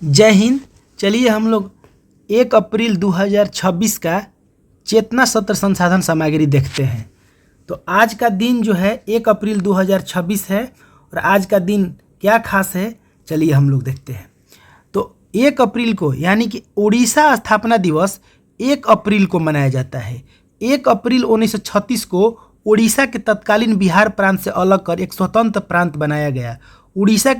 जय हिंद। चलिए हम लोग 1 अप्रैल 2026 का चेतना सत्र संसाधन सामग्री देखते हैं। तो आज का दिन जो है 1 अप्रैल 2026 है और आज का दिन क्या खास है, चलिए हम लोग देखते हैं। तो 1 अप्रैल को यानी कि उड़ीसा स्थापना दिवस 1 अप्रैल को मनाया जाता है। 1 अप्रैल 1936 को उड़ीसा के तत्कालीन बिहार प्रांत से अलग कर एक स्वतंत्र प्रांत बनाया गया। उड़ीसा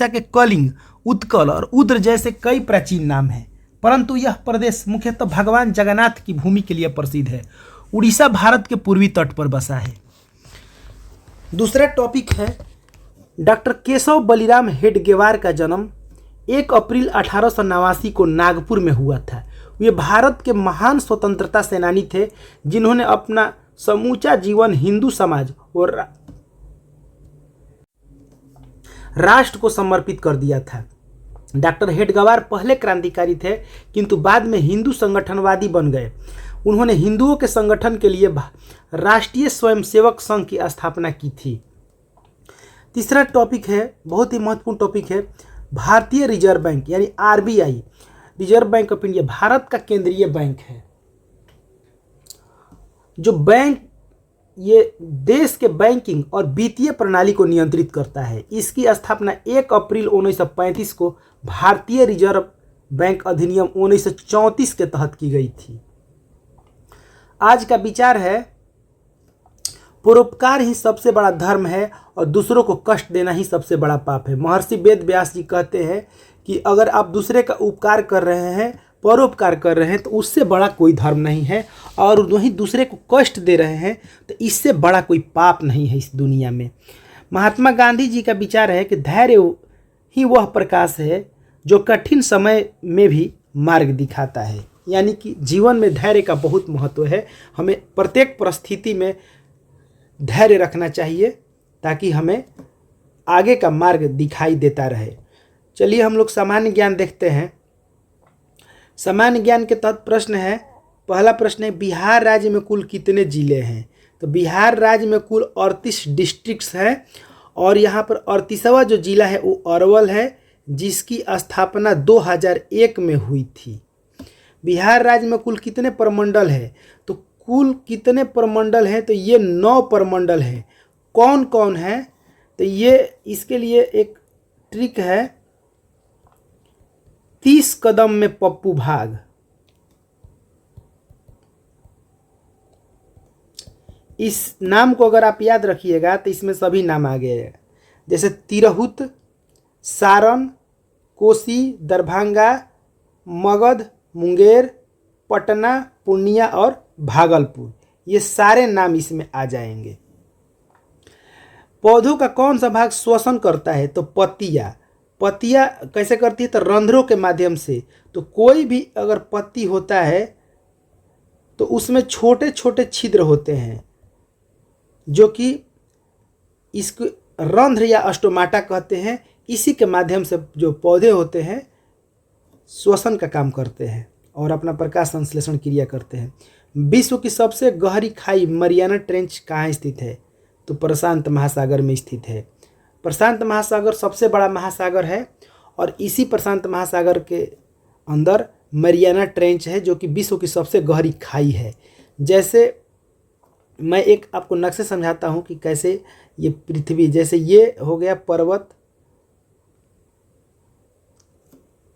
के कलिंग, उत्कल और उद्र जैसे कई प्राचीन नाम हैं, परंतु यह प्रदेश मुख्यतः भगवान जगन्नाथ की भूमि के लिए प्रसिद्ध है। उड़ीसा भारत के पूर्वी तट पर बसा है। दूसरा टॉपिक है डॉक्टर केशव बलिराम हेडगेवार का जन्म 1 अप्रैल 1889 को नागपुर में हुआ था। वे भारत के महान स्वतंत्रता सेनानी थे, जिन्होंने अपना समूचा जीवन हिंदू समाज और राष्ट्र को समर्पित कर दिया था। डॉक्टर हेडगेवार पहले क्रांतिकारी थे, किंतु बाद में हिंदू संगठनवादी बन गए। उन्होंने हिंदुओं के संगठन के लिए राष्ट्रीय स्वयंसेवक संघ की स्थापना की थी। तीसरा टॉपिक है, बहुत ही महत्वपूर्ण टॉपिक है, भारतीय रिजर्व बैंक यानी RBI, reserve bank of India Bharat का केंद्रीय बैंक है। जो बैंक ये देश के बैंकिंग और वित्तीय प्रणाली को नियंत्रित करता है। इसकी स्थापना 1 अप्रैल 1935 को भारतीय रिजर्व बैंक अधिनियम 1934 के तहत की गई थी। आज का विचार है, परोपकार ही सबसे बड़ा धर्म है और दूसरों को कष्ट देना ही सबसे बड़ा पाप है। महर्षि वेद व्यास जी कहते हैं कि अगर आप दूसरे का उपकार कर रहे हैं, परोपकार कर रहे हैं, तो उससे बड़ा कोई धर्म नहीं है, और वहीं दूसरे को कष्ट दे रहे हैं तो इससे बड़ा कोई पाप नहीं है इस दुनिया में। महात्मा गांधी जी का विचार है कि धैर्य ही वह प्रकाश है जो कठिन समय में भी मार्ग दिखाता है। यानी कि जीवन में धैर्य का बहुत महत्व है। हमें प्रत्येक परिस्थिति में धैर्य रखना चाहिए ताकि हमें आगे का मार्ग दिखाई देता रहे। चलिए हम लोग सामान्य ज्ञान देखते हैं। सामान्य ज्ञान के तहत प्रश्न है, पहला प्रश्न है, बिहार राज्य में कुल कितने जिले हैं? तो बिहार राज्य में कुल 38 डिस्ट्रिक्ट्स हैं और यहाँ पर 38वां जो जिला है वो अरवल है, जिसकी स्थापना 2001 में हुई थी। बिहार राज्य में कुल कितने प्रमंडल है? तो कुल कितने प्रमंडल हैं? तो ये 9 प्रमंडल हैं। कौन कौन है? तो ये इसके लिए एक ट्रिक है, 30 कदम में पप्पू भाग। इस नाम को अगर आप याद रखिएगा तो इसमें सभी नाम आ गए, जैसे तिरहुत, सारण, कोसी, दरभंगा, मगध, मुंगेर, पटना, पूर्णिया और भागलपुर, ये सारे नाम इसमें आ जाएंगे। पौधों का कौन सा भाग श्वसन करता है? तो पत्तियाँ कैसे करती है? तो रंध्रों के माध्यम से। तो कोई भी अगर पत्ती होता है तो उसमें छोटे छोटे छिद्र होते हैं, जो कि इसको रंध्र या स्टोमाटा कहते हैं। इसी के माध्यम से जो पौधे होते हैं श्वसन का काम करते हैं और अपना प्रकाश संश्लेषण क्रिया करते हैं। विश्व की सबसे गहरी खाई मरियाना ट्रेंच कहाँ स्थित है? तो प्रशांत महासागर में स्थित है। प्रशांत महासागर सबसे बड़ा महासागर है और इसी प्रशांत महासागर के अंदर मरियाना ट्रेंच है, जो कि विश्व की सबसे गहरी खाई है। जैसे मैं एक आपको नक्शे समझाता हूँ कि कैसे ये पृथ्वी, जैसे ये हो गया पर्वत,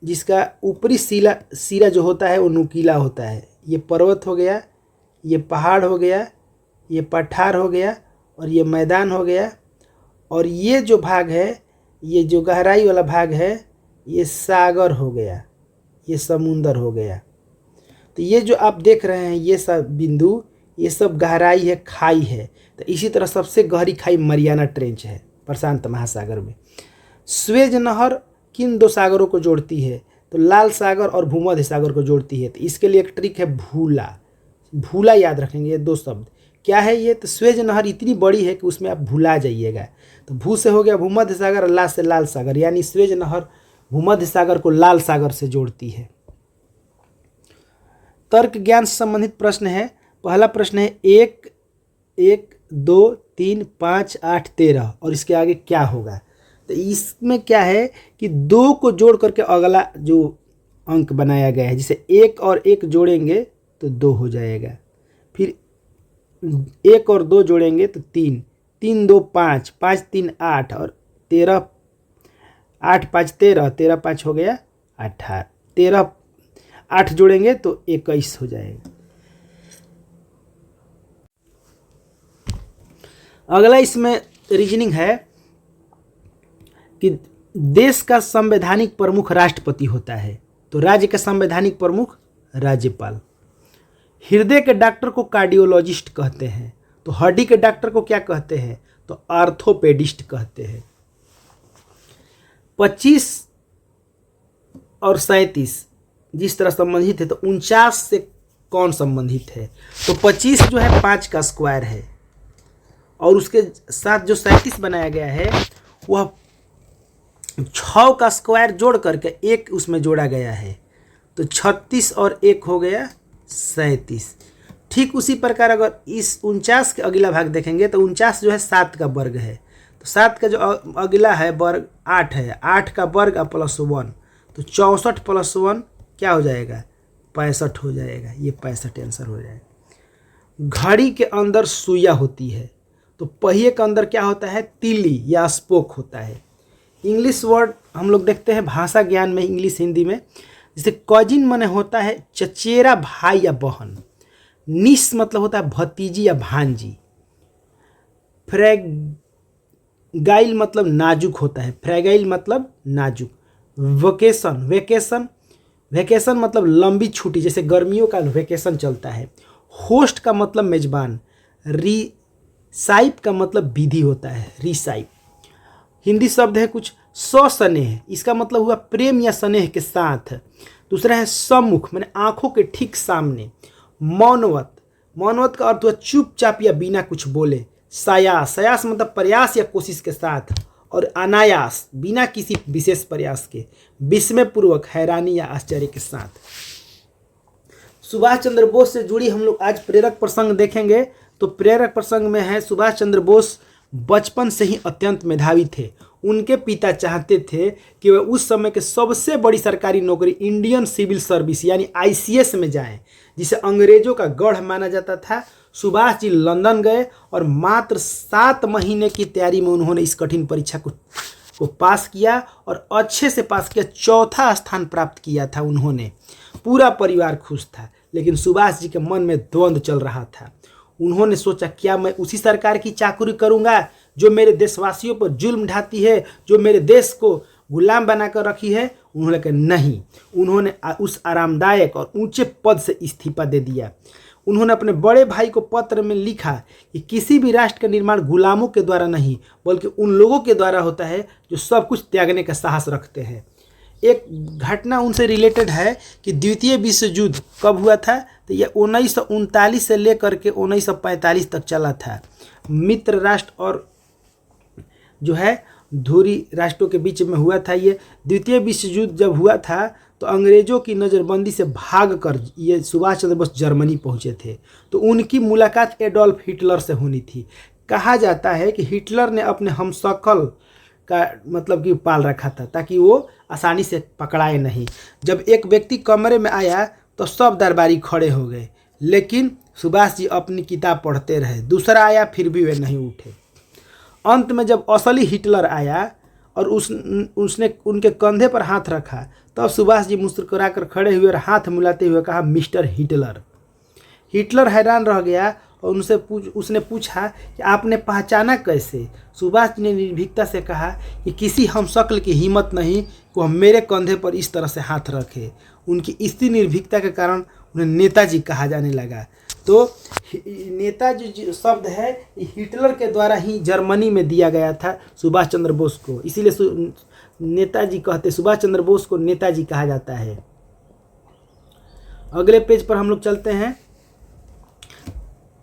जिसका ऊपरी सिरा जो होता है वो नुकीला होता है। ये पर्वत हो गया, ये पहाड़ हो गया, ये पठार हो गया और ये मैदान हो गया, और ये जो भाग है, ये जो गहराई वाला भाग है, ये सागर हो गया, ये समुंदर हो गया। तो ये जो आप देख रहे हैं ये सब बिंदु, ये सब गहराई है, खाई है। तो इसी तरह सबसे गहरी खाई मरियाना ट्रेंच है प्रशांत महासागर में। स्वेज नहर किन 2 सागरों को जोड़ती है? तो लाल सागर और भूमध्य सागर को जोड़ती है। तो इसके लिए एक ट्रिक है, भूला याद रखेंगे। ये 2 शब्द क्या है ये? तो स्वेज नहर इतनी बड़ी है कि उसमें आप भुला जाइएगा। तो भू से हो गया भूमध्य सागर और ला से लाल सागर, यानी स्वेज नहर भूमध्य सागर को लाल सागर से जोड़ती है। तर्क ज्ञान से संबंधित प्रश्न है। पहला प्रश्न है, 1 2 3 5 8 13 और इसके आगे क्या होगा? तो इसमें क्या है कि 2 को जोड़ करके अगला जो अंक बनाया गया है, जैसे 1 और 1 जोड़ेंगे तो 2 हो जाएगा, फिर 1 और 2 जोड़ेंगे तो 3, 3 2 5, 5 3 8 और 13, 8 5 13, 13 5 हो गया 18, 13 8 जोड़ेंगे तो 21 हो जाएगा। अगला इसमें रीजनिंग है कि देश का संवैधानिक प्रमुख राष्ट्रपति होता है, तो राज्य का संवैधानिक प्रमुख राज्यपाल। हृदय के डॉक्टर को कार्डियोलॉजिस्ट कहते हैं, तो हड्डी के डॉक्टर को क्या कहते हैं, तो आर्थोपेडिस्ट कहते हैं। 25 और 37 जिस तरह संबंधित है, तो 49 से कौन संबंधित है, तो 25 जो है 5 का स्क्वायर है, और उसके साथ जो 37 बनाया गया है वह 6 का स्क्वायर जोड़ करके 1 उसमें जोड़ा गया है, तो 36 और 1 हो गया 37। ठीक उसी प्रकार अगर इस 49 के अगला भाग देखेंगे तो 49 जो है 7 का वर्ग है, तो 7 का जो अगला है वर्ग 8 है, 8 का वर्ग प्लस 1, तो 64 प्लस 1 क्या हो जाएगा, 65 हो जाएगा। ये 65 आंसर हो जाएगा। घड़ी के अंदर सुइया होती है, तो पहिए के अंदर क्या होता है, तीली या स्पोक होता है। इंग्लिश वर्ड हम लोग देखते हैं भाषा ज्ञान में, इंग्लिश हिंदी में, जैसे कजिन माने होता है चचेरा भाई या बहन, निस मतलब होता है भतीजी या भांजी, फ्रैगाइल मतलब नाजुक होता है, फ्रैगाइल मतलब नाजुक। वेकेशन मतलब लंबी छुट्टी, जैसे गर्मियों का वेकेशन चलता है। होस्ट का मतलब मेजबान। रिसाइप का मतलब विधि होता है, रिसाइप। हिंदी शब्द है कुछ सस्नेह, इसका मतलब हुआ प्रेम या स्नेह के साथ। दूसरा है सम्मुख, माने आंखों के ठीक सामने। मौनवत का अर्थ हुआ चुपचाप या बिना कुछ बोले। सायास मतलब प्रयास या कोशिश के साथ, और अनायास बिना किसी विशेष प्रयास के, विस्मयपूर्वक, हैरानी या आश्चर्य के साथ। सुभाष चंद्र बोस से जुड़ी हम लोग आज प्रेरक प्रसंग देखेंगे। तो प्रेरक प्रसंग में है सुभाष चंद्र बोस बचपन से ही अत्यंत मेधावी थे। उनके पिता चाहते थे कि वह उस समय के सबसे बड़ी सरकारी नौकरी इंडियन सिविल सर्विस यानी ICS में जाएं, जिसे अंग्रेजों का गढ़ माना जाता था। सुभाष जी लंदन गए और मात्र 7 महीने की तैयारी में उन्होंने इस कठिन परीक्षा को पास किया और अच्छे से पास किया, 4था स्थान प्राप्त किया था उन्होंने। पूरा परिवार खुश था, लेकिन सुभाष जी के मन में द्वंद्व चल रहा था। उन्होंने सोचा, क्या मैं उसी सरकार की चाकरी करूंगा जो मेरे देशवासियों पर जुल्म ढाती है, जो मेरे देश को गुलाम बनाकर रखी है? उन्होंने कहा नहीं। उन्होंने उस आरामदायक और ऊंचे पद से इस्तीफा दे दिया। उन्होंने अपने बड़े भाई को पत्र में लिखा कि किसी भी राष्ट्र का निर्माण गुलामों के द्वारा नहीं, बल्कि उन लोगों के द्वारा होता है जो सब कुछ त्यागने का साहस रखते हैं। एक घटना उनसे रिलेटेड है कि द्वितीय विश्व युद्ध कब हुआ था, तो यह 1939 से लेकर के 1945 तक चला था। मित्र राष्ट्र और जो है धुरी राष्ट्रों के बीच में हुआ था। ये द्वितीय विश्व युद्ध जब हुआ था तो अंग्रेजों की नज़रबंदी से भागकर ये सुभाष चंद्र बोस जर्मनी पहुंचे थे। तो उनकी मुलाकात एडोल्फ हिटलर से होनी थी। कहा जाता है कि हिटलर ने अपने हमशक्ल का मतलब कि पाल रखा था ताकि वो आसानी से पकड़ाए नहीं। जब एक व्यक्ति कमरे में आया तो सब दरबारी खड़े हो गए, लेकिन सुभाष जी अपनी किताब पढ़ते रहे। दूसरा आया, फिर भी वे नहीं उठे। अंत में जब असली हिटलर आया और उसने उनके कंधे पर हाथ रखा, तब सुभाष जी मुस्कुरा कर खड़े हुए और हाथ मिलाते हुए कहा, मिस्टर हिटलर। हिटलर हैरान रह गया और उसने पूछा कि आपने पहचाना कैसे? सुभाष जी ने निर्भीकता से कहा कि किसी हमशक्ल की हिम्मत नहीं कि वह मेरे कंधे पर इस तरह से हाथ रखे। उनकी इसी निर्भीकता के कारण उन्हें नेताजी कहा जाने लगा। तो नेताजी जो शब्द है हिटलर के द्वारा ही जर्मनी में दिया गया था सुभाष चंद्र बोस को, इसीलिए नेताजी कहते, सुभाष चंद्र बोस को नेताजी कहा जाता है। अगले पेज पर हम लोग चलते हैं।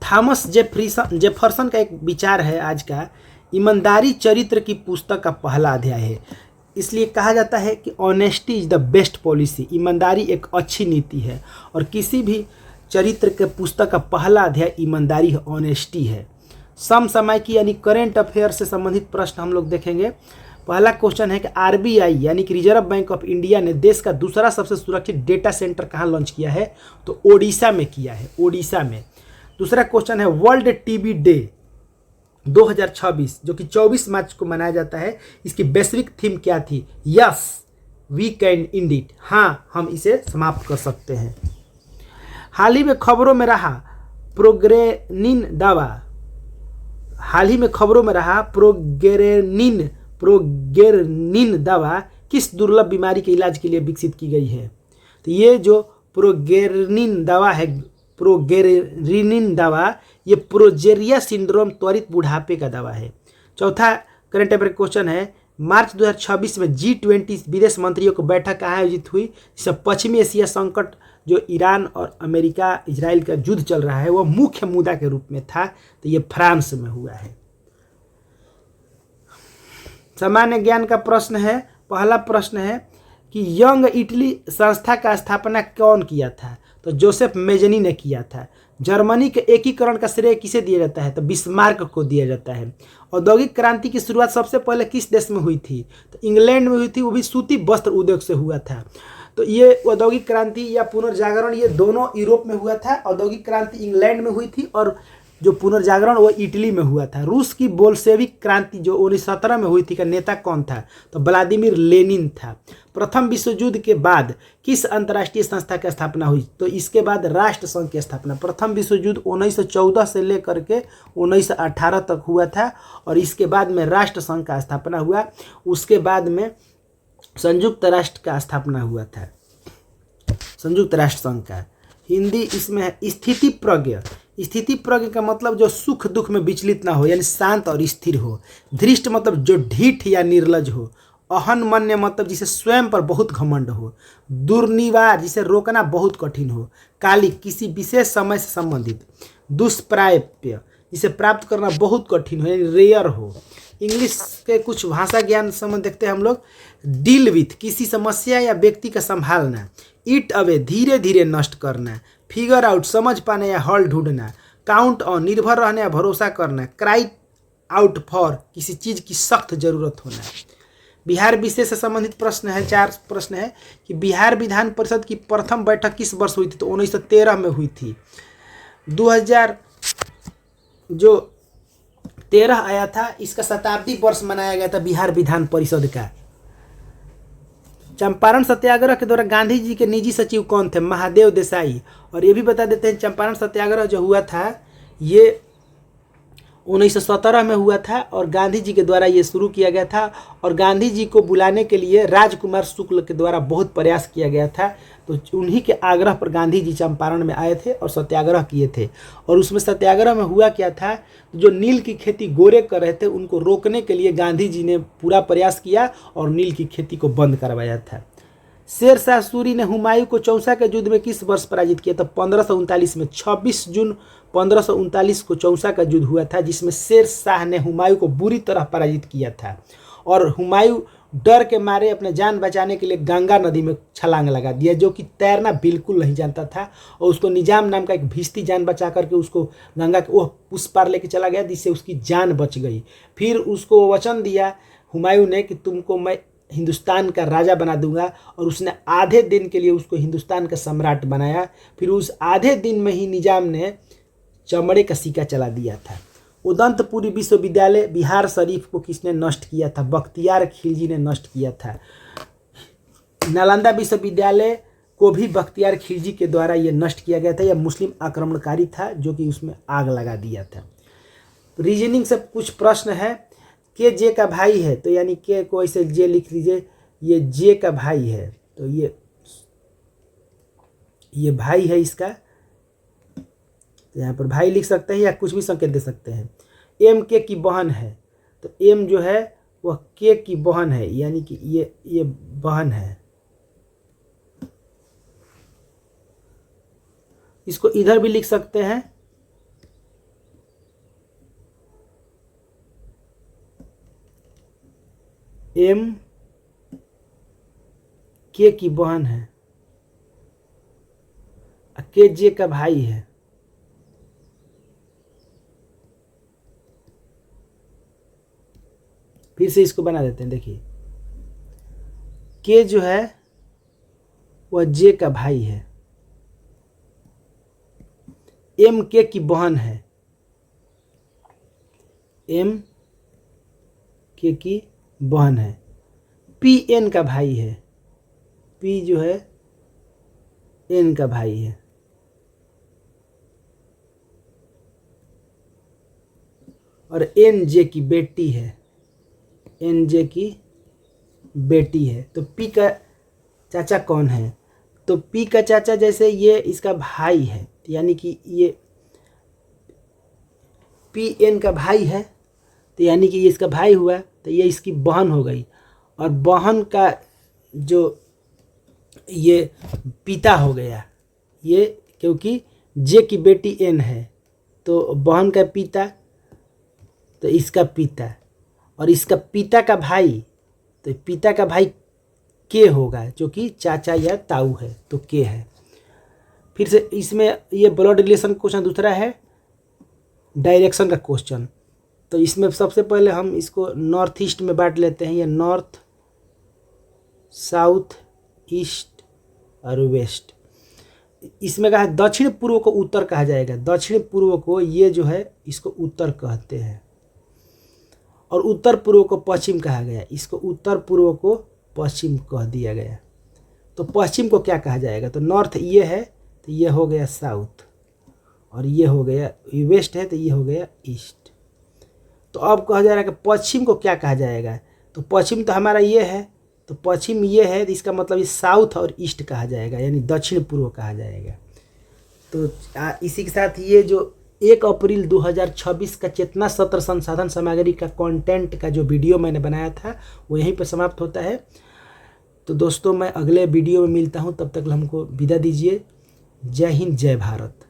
थॉमस जेफरसन का एक विचार है आज का, ईमानदारी चरित्र की पुस्तक का पहला अध्याय है। इसलिए कहा जाता है कि honesty is the best policy. ईमानदारी एक अच्छी नीति है और किसी भी चरित्र के पुस्तक का पहला अध्याय ईमानदारी है, ऑनेस्टी है। समसामयिकी यानी करेंट अफेयर से संबंधित प्रश्न हम लोग देखेंगे। पहला क्वेश्चन है कि आरबीआई यानी कि रिजर्व बैंक ऑफ इंडिया ने देश का दूसरा सबसे सुरक्षित डेटा सेंटर कहाँ लॉन्च किया है, तो ओडिशा में किया है, ओडिशा में। दूसरा क्वेश्चन है वर्ल्ड टीबी डे 2026 जो कि 24 मार्च को मनाया जाता है, इसकी वैश्विक थीम क्या थी, yes we can end it, हाँ हम इसे समाप्त कर सकते हैं। हाल ही में खबरों में रहा प्रोगेरनिन दवा किस दुर्लभ बीमारी के इलाज के लिए विकसित की गई है, तो ये जो प्रोगेरनिन दवा ये प्रोजेरिया सिंड्रोम त्वरित बुढ़ापे का दवा है। चौथा करंट अफेयर क्वेश्चन है मार्च 2026 में G20 विदेश मंत्रियों की बैठक कहाँ आयोजित हुई, जिसमें पश्चिमी एशिया संकट जो ईरान और अमेरिका इजराइल का युद्ध चल रहा है वह मुख्य मुद्दा के रूप में था, तो ये फ्रांस में हुआ है। सामान्य ज्ञान का प्रश्न है, पहला प्रश्न है कि यंग इटली संस्था का स्थापना कौन किया था, तो जोसेफ मेजनी ने किया था। जर्मनी के एकीकरण का श्रेय किसे दिया जाता है, तो बिस्मार्क को दिया जाता है। औद्योगिक क्रांति की शुरुआत सबसे पहले किस देश में हुई थी, तो इंग्लैंड में हुई थी, वो भी सूती वस्त्र उद्योग से हुआ था। तो ये औद्योगिक क्रांति या पुनर्जागरण ये दोनों यूरोप में हुआ था। औद्योगिक क्रांति इंग्लैंड में हुई थी और जो पुनर्जागरण वो इटली में हुआ था। रूस की बोल्शेविक क्रांति जो 1917 में हुई थी का नेता कौन था, तो व्लादिमीर लेनिन था। प्रथम विश्व युद्ध के बाद किस अंतर्राष्ट्रीय संस्था की स्थापना हुई, तो इसके बाद राष्ट्र संघ की स्थापना। प्रथम विश्व युद्ध 1914 से लेकर के 1918 तक हुआ था और इसके बाद में राष्ट्र संघ का स्थापना हुआ। उसके बाद में संयुक्त राष्ट्र का स्थापना हुआ था, संयुक्त राष्ट्र संघ का। हिंदी इसमें है स्थिति प्रज्ञ। स्थिति प्रज्ञ का मतलब जो सुख दुख में विचलित ना हो, यानी शांत और स्थिर हो। धृष्ट मतलब जो ढीठ या निर्लज हो। अहन्मन्य मतलब जिसे स्वयं पर बहुत घमंड हो। दुर्निवार जिसे रोकना बहुत कठिन हो। कालिक किसी विशेष समय से संबंधित। दुष्प्राप्य जिसे प्राप्त करना बहुत कठिन हो, यानी रेयर हो। इंग्लिश के कुछ भाषा ज्ञान संबंध देखते हैं हम लोग। डील विथ किसी समस्या या व्यक्ति का संभालना। ईट अवे धीरे धीरे नष्ट करना। फिगर आउट समझ पाना या हल ढूंढना। काउंट ऑन निर्भर रहना या भरोसा करना। क्राई आउट फॉर किसी चीज़ की सख्त जरूरत होना। बिहार विषय से संबंधित प्रश्न है, 4 प्रश्न है कि बिहार विधान परिषद की प्रथम बैठक किस वर्ष हुई थी, तो 1913 में हुई थी। 2000 जो 13 आया था इसका शताब्दी वर्ष मनाया गया था बिहार विधान परिषद का। चंपारण सत्याग्रह के दौरान गांधी जी के निजी सचिव कौन थे, महादेव देसाई। और ये भी बता देते हैं चंपारण सत्याग्रह जो हुआ था ये 1917 में हुआ था और गांधी जी के द्वारा ये शुरू किया गया था। और गांधी जी को बुलाने के लिए राजकुमार शुक्ल के द्वारा बहुत प्रयास किया गया था। तो उन्हीं के आग्रह पर गांधी जी चंपारण में आए थे और सत्याग्रह किए थे। और उसमें सत्याग्रह में हुआ क्या था, जो नील की खेती गोरे कर रहे थे उनको रोकने के लिए गांधी जी ने पूरा प्रयास किया और नील की खेती को बंद करवाया था। शेर शाह सूरी ने हुमायूं को चौसा के युद्ध में किस वर्ष पराजित किया था, 1539 में। 26 जून 1539 को चौसा का युद्ध हुआ था जिसमें शेर शाह ने हुमायूं को बुरी तरह पराजित किया था। और हुमायूं डर के मारे अपने जान बचाने के लिए गंगा नदी में छलांग लगा दिया, जो कि तैरना बिल्कुल नहीं जानता था। और उसको निजाम नाम का एक भिश्ती जान बचा करके उसको गंगा के वो उस पार लेके चला गया जिससे उसकी जान बच गई। फिर उसको वचन दिया हुमायूं ने कि तुमको मैं हिंदुस्तान का राजा बना दूंगा। और उसने आधे दिन के लिए उसको हिंदुस्तान का सम्राट बनाया। फिर उस आधे दिन में ही निजाम ने चमड़े का सिक्का चला दिया था। उदंतपुरी विश्वविद्यालय बिहार शरीफ को किसने नष्ट किया था, बख्तियार खिलजी ने नष्ट किया था। नालंदा विश्वविद्यालय को भी बख्तियार खिलजी के द्वारा ये नष्ट किया गया था। यह मुस्लिम आक्रमणकारी था जो कि उसमें आग लगा दिया था। रीजनिंग से कुछ प्रश्न है। के जे का भाई है, तो यानी के को ऐसे जे लिख लीजिए, ये जे का भाई है तो ये भाई है इसका, तो यहाँ पर भाई लिख सकते हैं या कुछ भी संकेत दे सकते हैं। एम के की बहन है, तो एम जो है वह के की बहन है, यानी कि ये बहन है। इसको इधर भी लिख सकते हैं, एम के की बहन है, के जे का भाई है। फिर से इसको बना देते हैं। देखिए के जो है वह जे का भाई है, एम के की बहन है, एम के की बहन है, पी एन का भाई है, पी जो है एन का भाई है, और एन जे की बेटी है, एन जे की बेटी है। तो पी का चाचा कौन है? तो पी का चाचा जैसे ये इसका भाई है, यानी कि ये पी एन का भाई है, तो यानी कि ये इसका भाई हुआ, तो ये इसकी बहन हो गई। और बहन का जो ये पिता हो गया, ये क्योंकि जे की बेटी एन है, तो बहन का पिता, तो इसका पिता, और इसका पिता का भाई, तो पिता का भाई के होगा, जो कि चाचा या ताऊ है, तो के है। फिर से इसमें ये ब्लड रिलेशन क्वेश्चन दूसरा है, डायरेक्शन का क्वेश्चन। तो इसमें सबसे पहले हम इसको नॉर्थ ईस्ट में बांट लेते हैं, ये नॉर्थ, साउथ, ईस्ट और वेस्ट। इसमें कहा है दक्षिण पूर्व को उत्तर कहा जाएगा, दक्षिण पूर्व को ये जो है इसको उत्तर कहते हैं, और उत्तर पूर्व को पश्चिम कहा गया, इसको उत्तर पूर्व को पश्चिम कह दिया गया। तो पश्चिम को क्या कहा जाएगा? तो नॉर्थ ये है, तो ये हो गया साउथ, और ये हो गया वेस्ट है, तो ये हो गया ईस्ट। तो अब कहा जा रहा है कि पश्चिम को क्या कहा जाएगा? तो पश्चिम तो हमारा ये है, तो पश्चिम ये है, तो इसका मतलब ये साउथ और ईस्ट कहा जाएगा, यानी दक्षिण पूर्व कहा जाएगा। तो इसी के साथ ये जो 1 अप्रैल 2026 का चेतना सत्र संसाधन सामग्री का कंटेंट का जो वीडियो मैंने बनाया था वो यहीं पर समाप्त होता है। तो दोस्तों मैं अगले वीडियो में मिलता हूँ, तब तक हमको विदा दीजिए। जय हिंद, जय भारत।